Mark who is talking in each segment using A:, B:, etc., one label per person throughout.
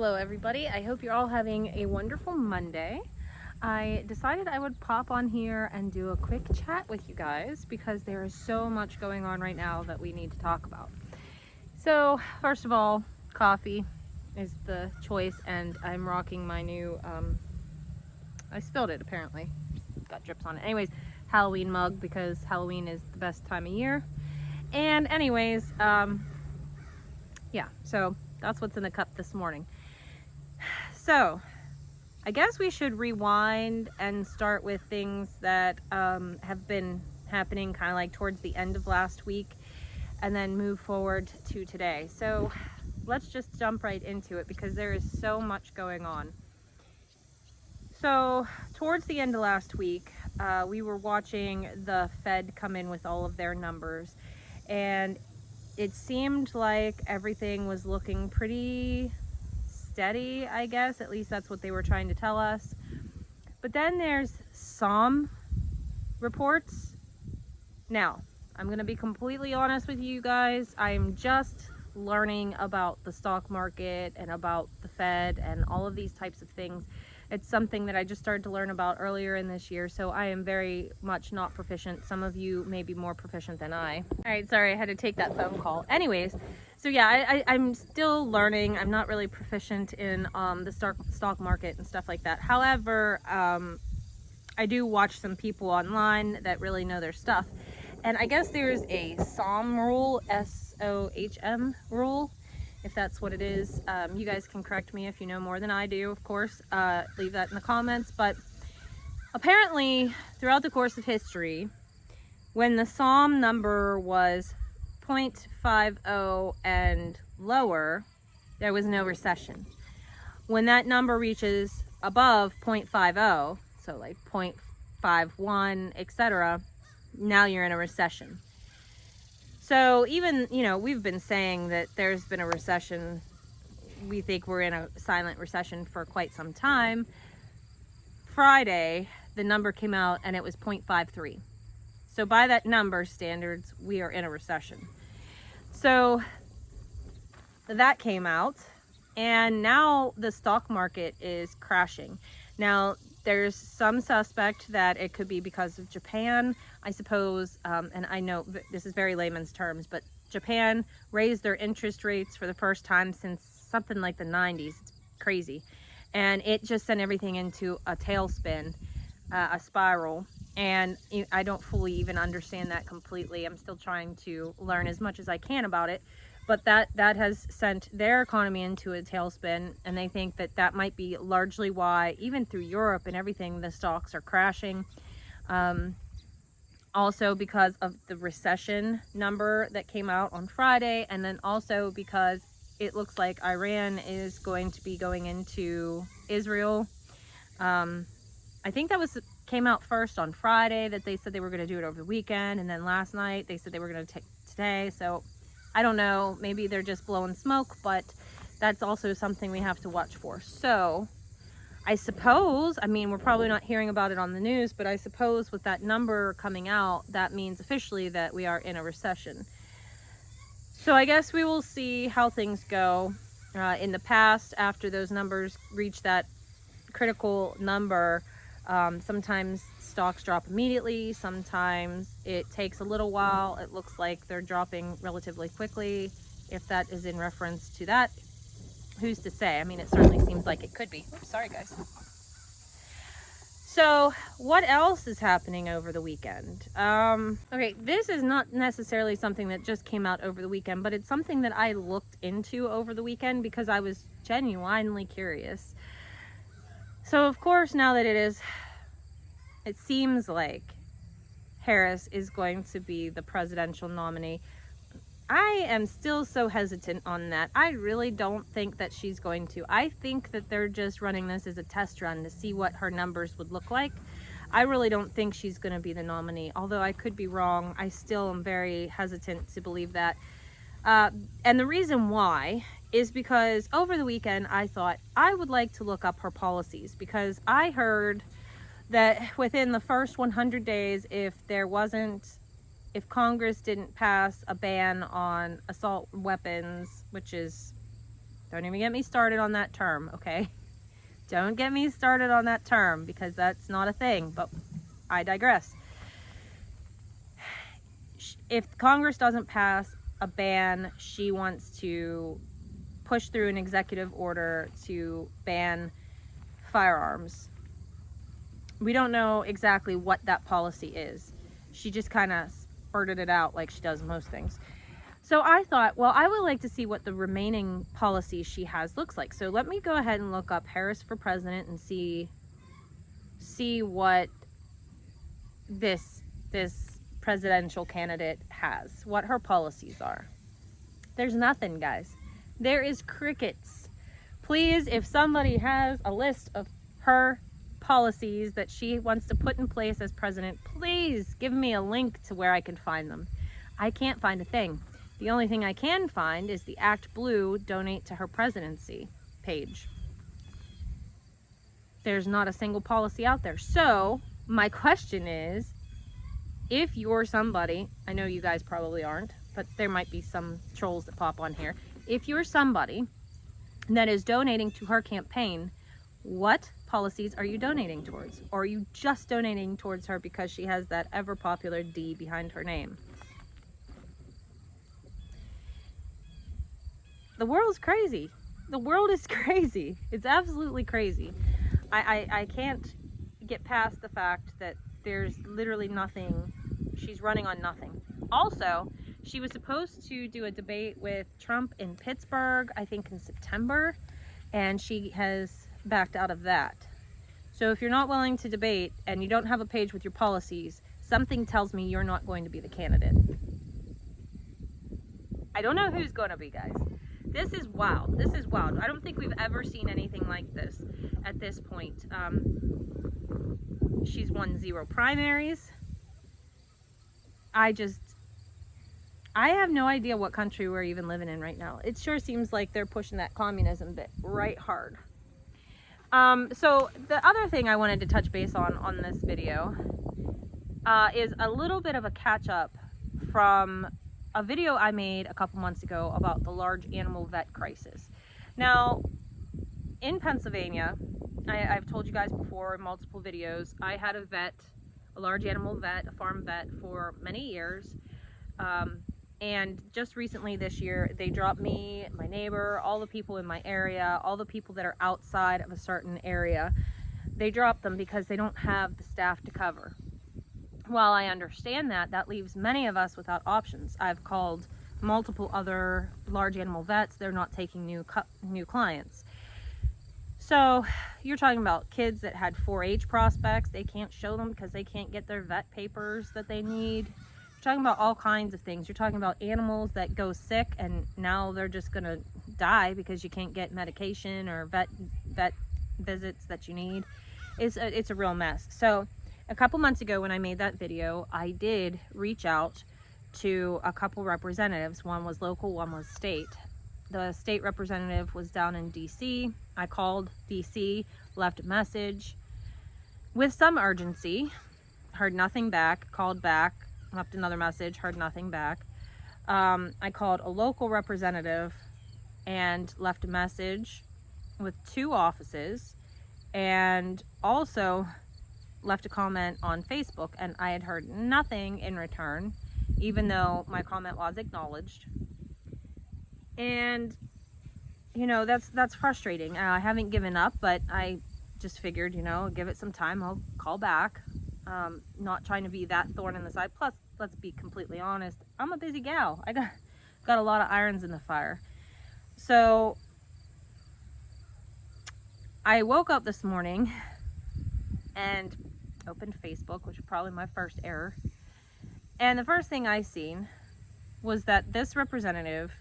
A: Hello everybody, I hope you're all having a wonderful Monday. I decided I would pop on here and do a quick chat with you guys because there is so much going on right now that we need to talk about. So first of all, coffee is the choice, and I'm rocking my new, I spilled it apparently, got drips on it. Anyways, Halloween mug because Halloween is the best time of year. And anyways, yeah, so that's what's in the cup this morning. So I guess we should rewind and start with things that have been happening kind of like towards the end of last week and then move forward to today. So let's just jump right into it because there is so much going on. So towards the end of last week, we were watching the Fed come in with all of their numbers, and it seemed like everything was looking pretty steady, I guess. At least that's what they were trying to tell us. But then there's some reports. Now, I'm going to be completely honest with you guys. I'm just learning about the stock market and about the Fed and all of these types of things. It's something that I just started to learn about earlier in this year, so I am very much not proficient. Some of you may be more proficient than I. All right, sorry, I had to take that phone call. Anyways, so yeah, I'm still learning. I'm not really proficient in the stock market and stuff like that. However, I do watch some people online that really know their stuff. And I guess there's a SOM rule, S-O-H-M rule, if that's what it is. You guys can correct me if you know more than I do, of course. Leave that in the comments. But apparently, throughout the course of history, when the SOM number was 0.50 and lower, there was no recession. When that number reaches above 0.50, so like 0.51, etc., now you're in a recession. So even, we've been saying that there's been a recession. We think we're in a silent recession for quite some time. Friday, the number came out and it was 0.53. So by that number standards, we are in a recession. So that came out, and now the stock market is crashing. Now, there's some suspect that it could be because of Japan, I suppose, and I know this is very layman's terms, but Japan raised their interest rates for the first time since something like the 90s. It's crazy. And it just sent everything into a tailspin, a spiral. And I don't fully even understand that completely. I'm still trying to learn as much as I can about it. But that has sent their economy into a tailspin, and they think that that might be largely why, even through Europe and everything, the stocks are crashing. Also because of the recession number that came out on Friday, and then also because it looks like Iran is going to be going into Israel. I think that came out first on Friday, that they said they were going to do it over the weekend, and then last night they said they were going to take today. So I don't know, maybe they're just blowing smoke, but that's also something we have to watch for. So I suppose, we're probably not hearing about it on the news, but I suppose with that number coming out, that means officially that we are in a recession. So I guess we will see how things go. In the past, after those numbers reach that critical number, sometimes stocks drop immediately. Sometimes it takes a little while. It looks like they're dropping relatively quickly. If that is in reference to that, who's to say? It certainly seems like it could be. Oops, sorry guys. So what else is happening over the weekend? Okay, this is not necessarily something that just came out over the weekend, but it's something that I looked into over the weekend because I was genuinely curious. So of course, now that it seems like Harris is going to be the presidential nominee, I am still so hesitant on that. I really don't think that she's going to. I think that they're just running this as a test run to see what her numbers would look like. I really don't think she's going to be the nominee, although I could be wrong. I still am very hesitant to believe that. And the reason why is because over the weekend I thought I would like to look up her policies, because I heard that within the first 100 days, if Congress didn't pass a ban on assault weapons, which is Don't even get me started on that term, okay? Don't get me started on that term, because that's not a thing, but I digress. If Congress doesn't pass a ban, she wants to push through an executive order to ban firearms. We don't know exactly what that policy is. She just kind of spurted it out like she does most things. So I thought, well, I would like to see what the remaining policies she has looks like. So let me go ahead and look up Harris for president and see what this presidential candidate has, what her policies are. There's nothing, guys. There is crickets. Please, if somebody has a list of her policies that she wants to put in place as president, please give me a link to where I can find them. I can't find a thing. The only thing I can find is the Act Blue donate to her presidency page. There's not a single policy out there. So my question is, if you're somebody, I know you guys probably aren't, but there might be some trolls that pop on here. If you're somebody that is donating to her campaign, what policies are you donating towards? Or are you just donating towards her because she has that ever popular D behind her name? The world's crazy. The world is crazy. It's absolutely crazy. I can't get past the fact that there's literally nothing. She's running on nothing. Also, she was supposed to do a debate with Trump in Pittsburgh, I think in September, and she has backed out of that. So if you're not willing to debate and you don't have a page with your policies, something tells me you're not going to be the candidate. I don't know who's going to be, guys. This is wild. This is wild. I don't think we've ever seen anything like this at this point. She's won 0 primaries. I have no idea what country we're even living in right now. It sure seems like they're pushing that communism bit right hard. So the other thing I wanted to touch base on this video is a little bit of a catch up from a video I made a couple months ago about the large animal vet crisis. Now, in Pennsylvania, I've told you guys before in multiple videos, I had a vet, a large animal vet, a farm vet for many years. And just recently this year, they dropped me, my neighbor, all the people in my area, all the people that are outside of a certain area. They dropped them because they don't have the staff to cover. While I understand that, that leaves many of us without options. I've called multiple other large animal vets. They're not taking new clients. So you're talking about kids that had 4-H prospects. They can't show them because they can't get their vet papers that they need. You're talking about all kinds of things. You're talking about animals that go sick and now they're just going to die because you can't get medication or vet visits that you need. It's a real mess. So a couple months ago when I made that video, I did reach out to a couple representatives. One was local, one was state. The state representative was down in DC. I called DC, left a message with some urgency, heard nothing back, called back, left another message, heard nothing back. I called a local representative and left a message with 2 offices, and also left a comment on Facebook, and I had heard nothing in return, even though my comment was acknowledged. And you know, that's frustrating. I haven't given up, but I just figured, you know, give it some time, I'll call back. Not trying to be that thorn in the side. Plus, let's be completely honest, I'm a busy gal. I got a lot of irons in the fire. So I woke up this morning and opened Facebook, which was probably my first error. And the first thing I seen was that this representative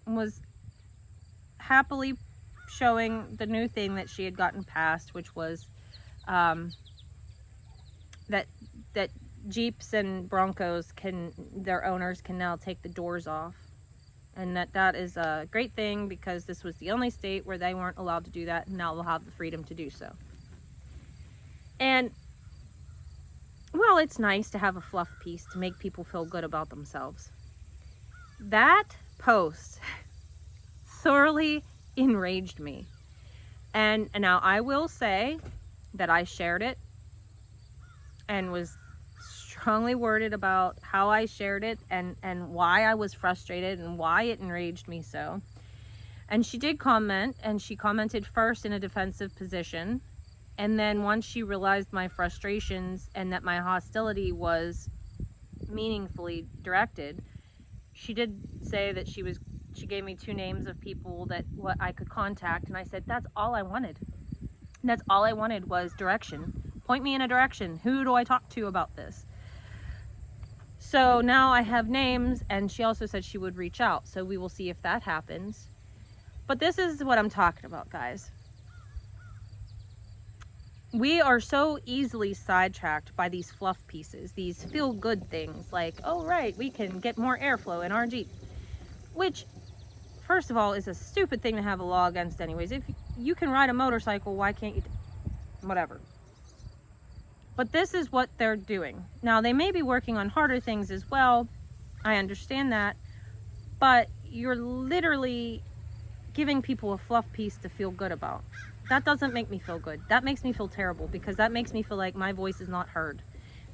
A: was happily showing the new thing that she had gotten passed, which was that Jeeps and Broncos their owners can now take the doors off. And that is a great thing because this was the only state where they weren't allowed to do that, and now they'll have the freedom to do so. And well, it's nice to have a fluff piece to make people feel good about themselves. That post thoroughly enraged me. And now I will say that I shared it and was strongly worded about how I shared it and why I was frustrated and why it enraged me so. And she did comment, and she commented first in a defensive position. And then once she realized my frustrations and that my hostility was meaningfully directed, she did say that she gave me 2 names of people that what I could contact. And I said, that's all I wanted. That's all I wanted was direction. Point me in a direction. Who do I talk to about this? So now I have names, and she also said she would reach out. So we will see if that happens. But this is what I'm talking about, guys. We are so easily sidetracked by these fluff pieces, these feel-good things like, oh, right, we can get more airflow in our Jeep. Which, first of all, is a stupid thing to have a law against anyways. If you can ride a motorcycle, why can't you? Whatever. But this is what they're doing. Now, they may be working on harder things as well. I understand that. But you're literally giving people a fluff piece to feel good about. That doesn't make me feel good. That makes me feel terrible, because that makes me feel like my voice is not heard.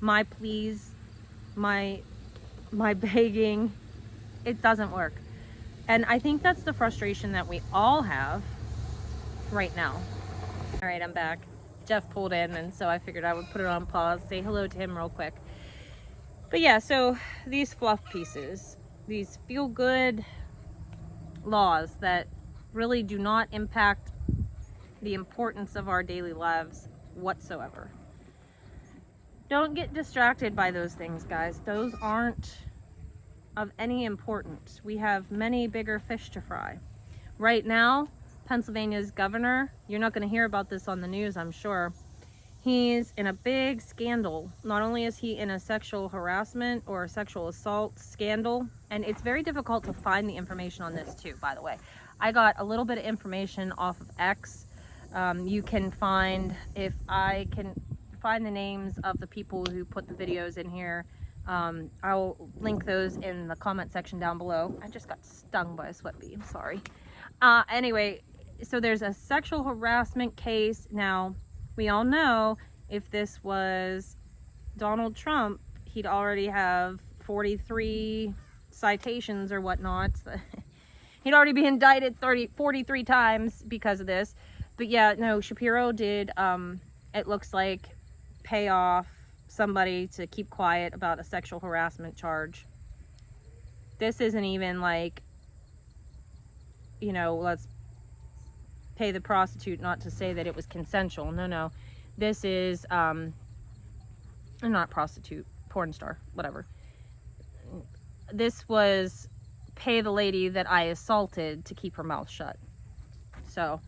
A: My pleas, my begging, it doesn't work. And I think that's the frustration that we all have right now. All right, I'm back. Jeff pulled in, and so I figured I would put it on pause, say hello to him real quick. But yeah, so these fluff pieces, these feel-good laws that really do not impact the importance of our daily lives whatsoever. Don't get distracted by those things, guys. Those aren't of any importance. We have many bigger fish to fry. Right now, Pennsylvania's governor, you're not going to hear about this on the news, I'm sure. He's in a big scandal. Not only is he in a sexual harassment or sexual assault scandal, and it's very difficult to find the information on this too, by the way. I got a little bit of information off of X. You can find, if I can find the names of the people who put the videos in here, I'll link those in the comment section down below. I just got stung by a sweat bee, I'm sorry. Anyway, so there's a sexual harassment case. Now, we all know if this was Donald Trump, he'd already have 43 citations or whatnot. He'd already be indicted 43 times because of this. But yeah, no, Shapiro did, it looks like, pay off somebody to keep quiet about a sexual harassment charge. This isn't even like, you know, let's pay the prostitute not to say that it was consensual. No. This is, not prostitute, porn star, whatever. This was pay the lady that I assaulted to keep her mouth shut. So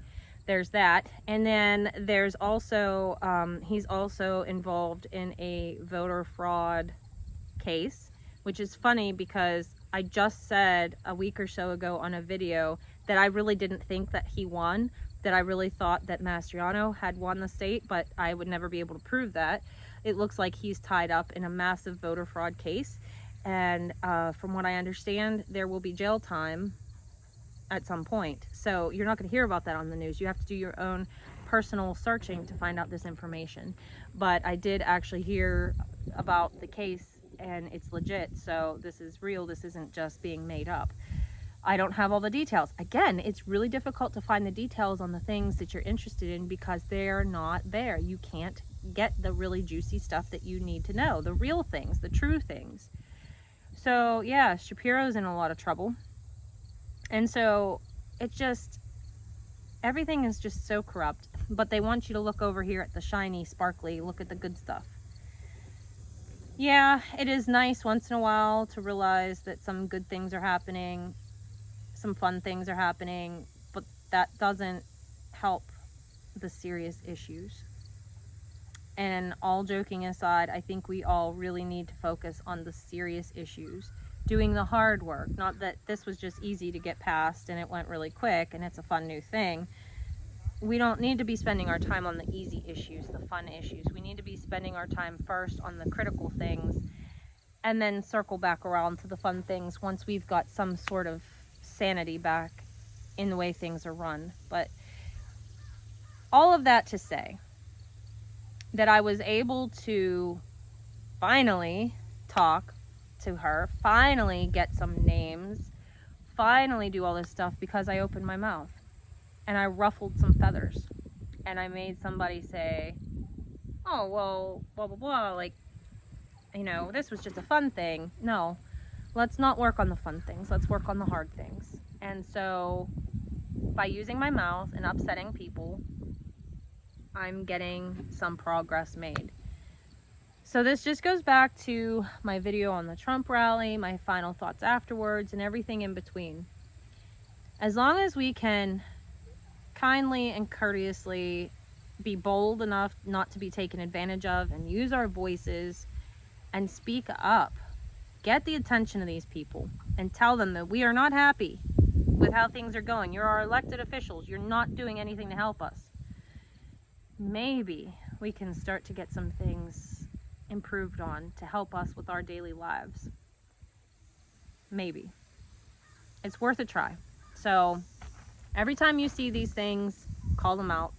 A: there's that. And then there's also, he's also involved in a voter fraud case, which is funny because I just said a week or so ago on a video that I really didn't think that he won, that I really thought that Mastriano had won the state, but I would never be able to prove that. It looks like he's tied up in a massive voter fraud case. And from what I understand, there will be jail time at some point. So you're not going to hear about that on the news. You have to do your own personal searching to find out this information. But I did actually hear about the case, and it's legit. So this is real. This isn't just being made up. I don't have all the details. Again, it's really difficult to find the details on the things that you're interested in because they're not there. You can't get the really juicy stuff that you need to know, the real things, the true things. So yeah, Shapiro's in a lot of trouble. And so it's just, everything is just so corrupt, but they want you to look over here at the shiny, sparkly, look at the good stuff. Yeah, it is nice once in a while to realize that some good things are happening, some fun things are happening, but that doesn't help the serious issues. And all joking aside, I think we all really need to focus on the serious issues, doing the hard work. Not that this was just easy to get past and it went really quick and it's a fun new thing. We don't need to be spending our time on the easy issues, the fun issues. We need to be spending our time first on the critical things and then circle back around to the fun things once we've got some sort of sanity back in the way things are run. But all of that to say that I was able to finally talk to her, finally get some names, finally do all this stuff because I opened my mouth and I ruffled some feathers and I made somebody say, oh, well, blah, blah, blah, like, you know, this was just a fun thing. No, let's not work on the fun things. Let's work on the hard things. And so by using my mouth and upsetting people, I'm getting some progress made. So this just goes back to my video on the Trump rally, my final thoughts afterwards, and everything in between. As long as we can kindly and courteously be bold enough not to be taken advantage of and use our voices and speak up, get the attention of these people and tell them that we are not happy with how things are going. You're our elected officials. You're not doing anything to help us. Maybe we can start to get some things improved on to help us with our daily lives. Maybe. It's worth a try. So every time you see these things, call them out.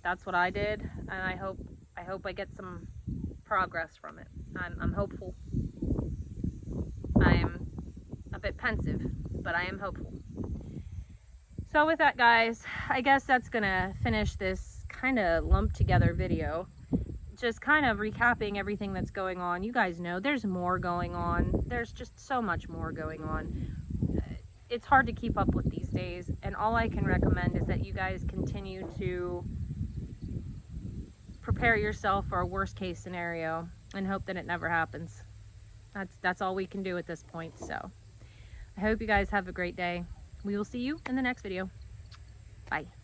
A: That's what I did, and I hope I get some progress from it. I'm hopeful. I'm a bit pensive, but I am hopeful. So with that, guys, I guess that's gonna finish this kind of lumped together video. Just kind of recapping everything that's going on. You guys know there's more going on. There's just so much more going on. It's hard to keep up with these days, and all I can recommend is that you guys continue to prepare yourself for a worst case scenario and hope that it never happens. That's all we can do at this point. So I hope you guys have a great day. We will see you in the next video. Bye.